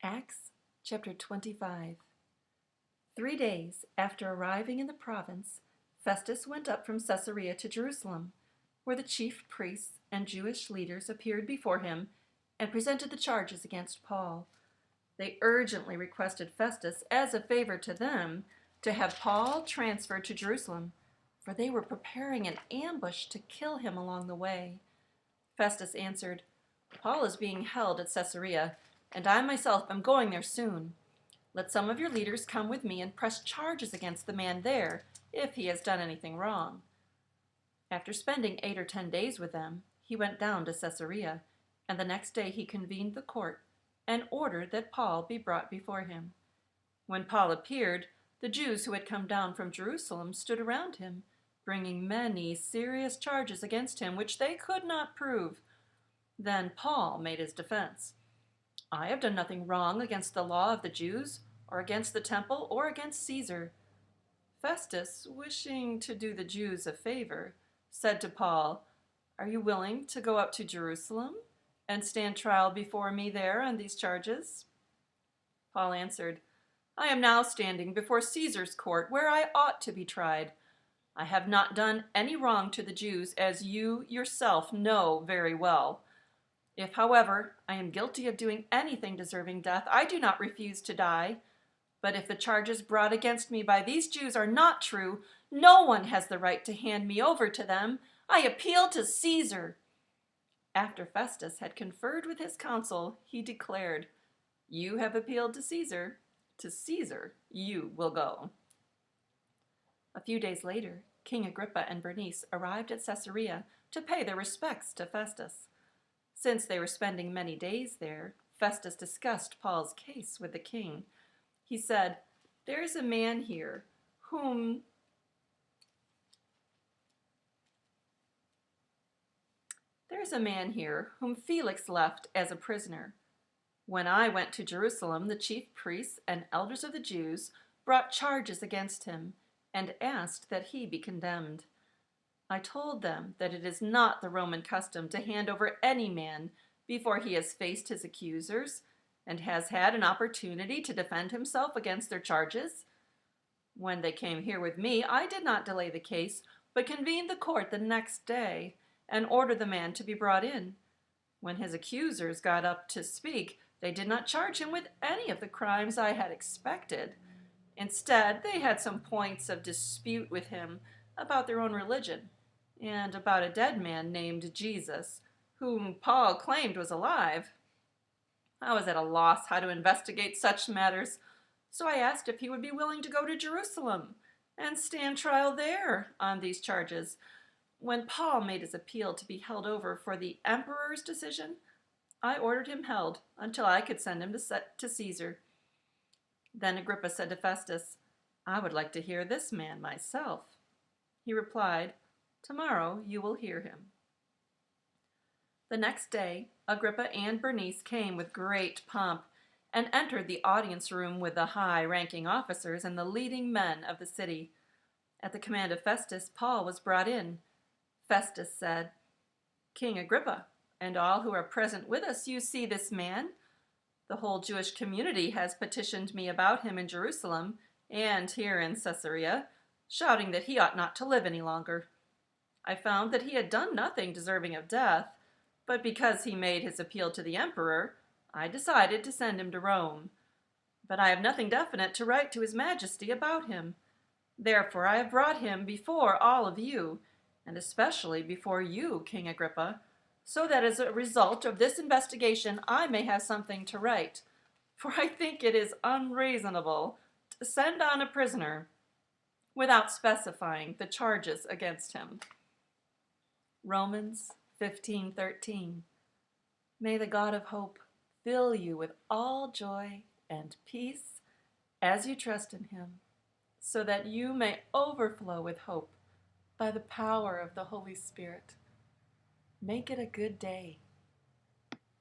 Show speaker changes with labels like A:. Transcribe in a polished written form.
A: Acts chapter 25. 3 days after arriving in the province, Festus went up from Caesarea to Jerusalem, where the chief priests and Jewish leaders appeared before him and presented the charges against Paul. They urgently requested Festus, as a favor to them, to have Paul transferred to Jerusalem, for they were preparing an ambush to kill him along the way. Festus answered, "Paul is being held at Caesarea, and I myself am going there soon. Let some of your leaders come with me and press charges against the man there, if he has done anything wrong." After spending 8 or 10 days with them, he went down to Caesarea, and the next day he convened the court and ordered that Paul be brought before him. When Paul appeared, the Jews who had come down from Jerusalem stood around him, bringing many serious charges against him, which they could not prove. Then Paul made his defense. "I have done nothing wrong against the law of the Jews, or against the temple, or against Caesar." Festus, wishing to do the Jews a favor, said to Paul, "Are you willing to go up to Jerusalem and stand trial before me there on these charges?" Paul answered, "I am now standing before Caesar's court, where I ought to be tried. I have not done any wrong to the Jews, as you yourself know very well. If, however, I am guilty of doing anything deserving death, I do not refuse to die. But if the charges brought against me by these Jews are not true, no one has the right to hand me over to them. I appeal to Caesar." After Festus had conferred with his council, he declared, "You have appealed to Caesar. To Caesar you will go." A few days later, King Agrippa and Bernice arrived at Caesarea to pay their respects to Festus. Since they were spending many days there, Festus discussed Paul's case with the king. He said, "There is a man here whom Felix left as a prisoner. When I went to Jerusalem, the chief priests and elders of the Jews brought charges against him and asked that he be condemned. I told them that it is not the Roman custom to hand over any man before he has faced his accusers and has had an opportunity to defend himself against their charges. When they came here with me, I did not delay the case, but convened the court the next day and ordered the man to be brought in. When his accusers got up to speak, they did not charge him with any of the crimes I had expected. Instead, they had some points of dispute with him about their own religion and about a dead man named Jesus, whom Paul claimed was alive. I was at a loss how to investigate such matters, so I asked if he would be willing to go to Jerusalem and stand trial there on these charges. When Paul made his appeal to be held over for the emperor's decision, I ordered him held until I could send him to Caesar." Then Agrippa said to Festus, "I would like to hear this man myself." He replied, "Tomorrow you will hear him." The next day, Agrippa and Bernice came with great pomp and entered the audience room with the high-ranking officers and the leading men of the city. At the command of Festus, Paul was brought in. Festus said, "King Agrippa, and all who are present with us, you see this man. The whole Jewish community has petitioned me about him in Jerusalem and here in Caesarea, shouting that he ought not to live any longer. I found that he had done nothing deserving of death, but because he made his appeal to the emperor, I decided to send him to Rome. But I have nothing definite to write to His Majesty about him. Therefore I have brought him before all of you, and especially before you, King Agrippa, so that as a result of this investigation I may have something to write. For I think it is unreasonable to send on a prisoner without specifying the charges against him." Romans 15:13. May the God of hope fill you with all joy and peace as you trust in Him, so that you may overflow with hope by the power of the Holy Spirit. Make it a good day.